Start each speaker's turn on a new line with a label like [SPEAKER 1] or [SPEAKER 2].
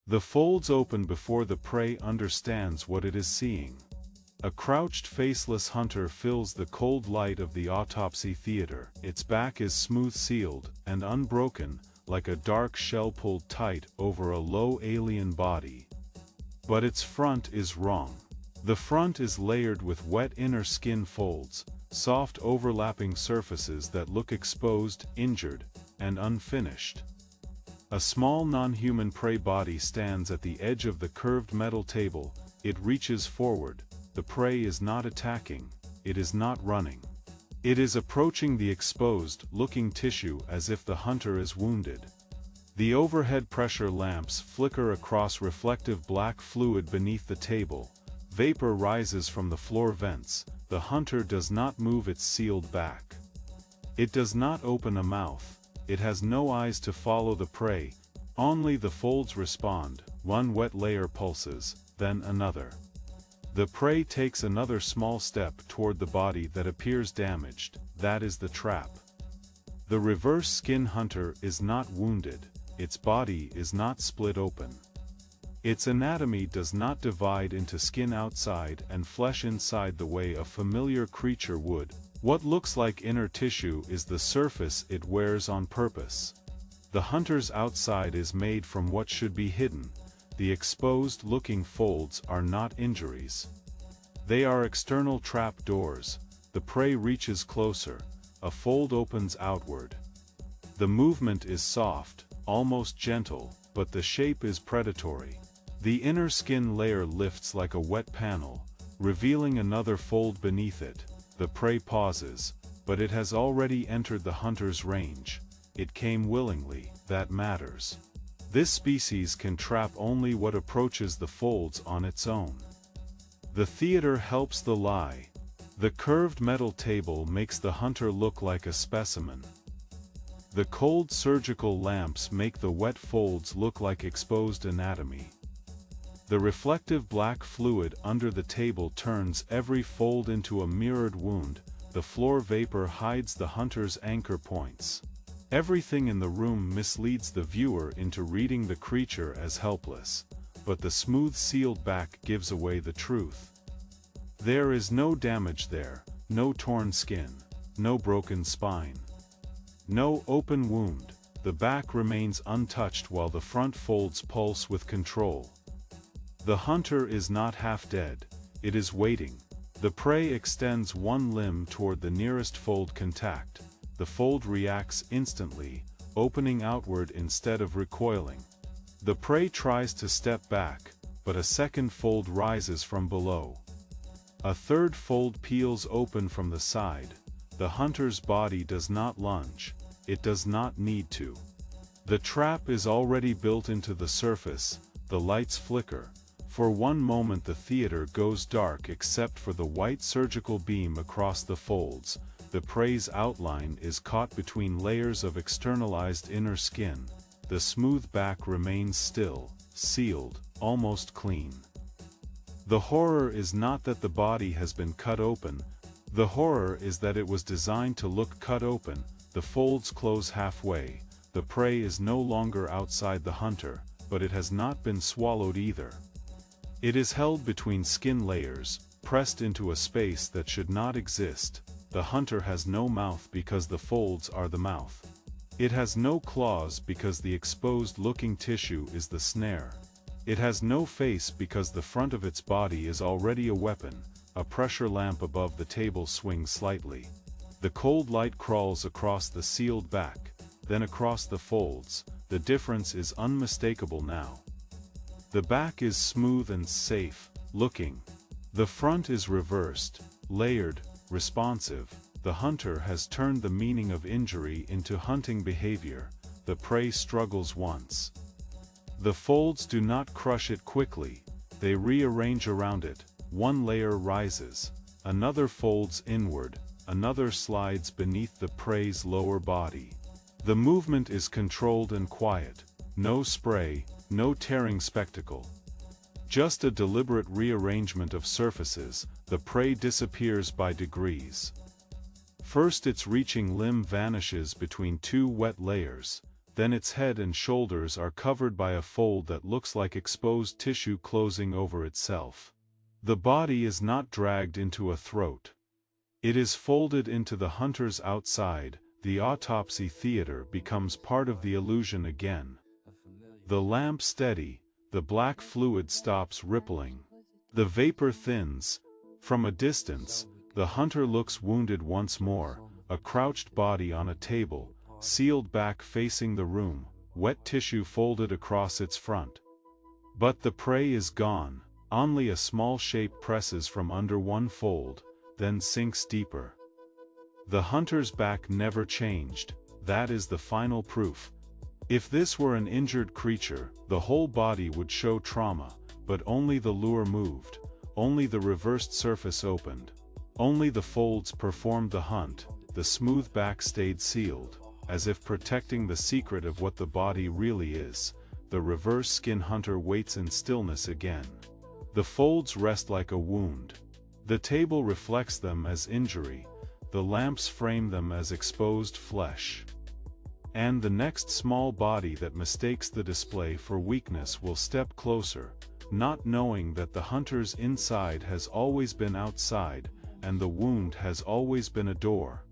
[SPEAKER 1] The folds open before the prey understands what it is seeing. A crouched faceless hunter fills the cold light of the autopsy theater. Its back is smooth sealed and unbroken, like a dark shell pulled tight over a low alien body. But its front is wrong. The front is layered with wet inner skin folds, soft overlapping surfaces that look exposed, injured, and unfinished. A small non-human prey body stands at the edge of the curved metal table. It reaches forward. The prey is not attacking. It is not running. It is approaching the exposed, looking tissue as if the hunter is wounded. The overhead pressure lamps flicker across reflective black fluid beneath the table. Vapor rises from the floor vents. The hunter does not move its sealed back. It does not open a mouth. It has no eyes to follow the prey. Only the folds respond. One wet layer pulses, then another. The prey takes another small step toward the body that appears damaged. That is the trap. The reverse skin hunter is not wounded. Its body is not split open. Its anatomy does not divide into skin outside and flesh inside the way a familiar creature would. What looks like inner tissue is the surface it wears on purpose. The hunter's outside is made from what should be hidden. The exposed-looking folds are not injuries. They are external trap doors. The prey reaches closer. A fold opens outward. The movement is soft, almost gentle, but the shape is predatory. The inner skin layer lifts like a wet panel, revealing another fold beneath it. The prey pauses, but it has already entered the hunter's range. It came willingly. That matters. This species can trap only what approaches the folds on its own. The theater helps the lie. The curved metal table makes the hunter look like a specimen. The cold surgical lamps make the wet folds look like exposed anatomy. The reflective black fluid under the table turns every fold into a mirrored wound. The floor vapor hides the hunter's anchor points. Everything in the room misleads the viewer into reading the creature as helpless, but the smooth sealed back gives away the truth. There is no damage there, no torn skin, no broken spine, no open wound. The back remains untouched while the front folds pulse with control. The hunter is not half dead. It is waiting. The prey extends one limb toward the nearest fold contact. The fold reacts instantly, opening outward instead of recoiling. The prey tries to step back, but a second fold rises from below. A third fold peels open from the side. The hunter's body does not lunge. It does not need to. The trap is already built into the surface. The lights flicker. For one moment the theater goes dark except for the white surgical beam across the folds. The prey's outline is caught between layers of externalized inner skin. The smooth back remains still, sealed, almost clean. The horror is not that the body has been cut open. The horror is that it was designed to look cut open. The folds close halfway. The prey is no longer outside the hunter, but it has not been swallowed either. It is held between skin layers, pressed into a space that should not exist. The hunter has no mouth because the folds are the mouth. It has no claws because the exposed-looking tissue is the snare. It has no face because the front of its body is already a weapon. A pressure lamp above the table swings slightly. The cold light crawls across the sealed back, then across the folds. The difference is unmistakable now. The back is smooth and safe, looking. The front is reversed, layered, responsive. The hunter has turned the meaning of injury into hunting behavior. The prey struggles once. The folds do not crush it quickly. They rearrange around it. One layer rises. Another folds inward. Another slides beneath the prey's lower body. The movement is controlled and quiet. No spray, no tearing spectacle. Just a deliberate rearrangement of surfaces. The prey disappears by degrees. First its reaching limb vanishes between two wet layers. then its head and shoulders are covered by a fold that looks like exposed tissue closing over itself. The body is not dragged into a throat. It is folded into the hunter's outside. The autopsy theater becomes part of the illusion again. The lamp steady, the black fluid stops rippling. The vapor thins. From a distance, the hunter looks wounded once more, a crouched body on a table, sealed back facing the room, wet tissue folded across its front. But the prey is gone. Only a small shape presses from under one fold, then sinks deeper. The hunter's back never changed. That is the final proof. If this were an injured creature, the whole body would show trauma, but only the lure moved, only the reversed surface opened, only the folds performed the hunt. The smooth back stayed sealed, as if protecting the secret of what the body really is. The reverse skin hunter waits in stillness again. The folds rest like a wound. The table reflects them as injury, the lamps frame them as exposed flesh. And the next small body that mistakes the display for weakness will step closer, not knowing that the hunter's inside has always been outside, and the wound has always been a door.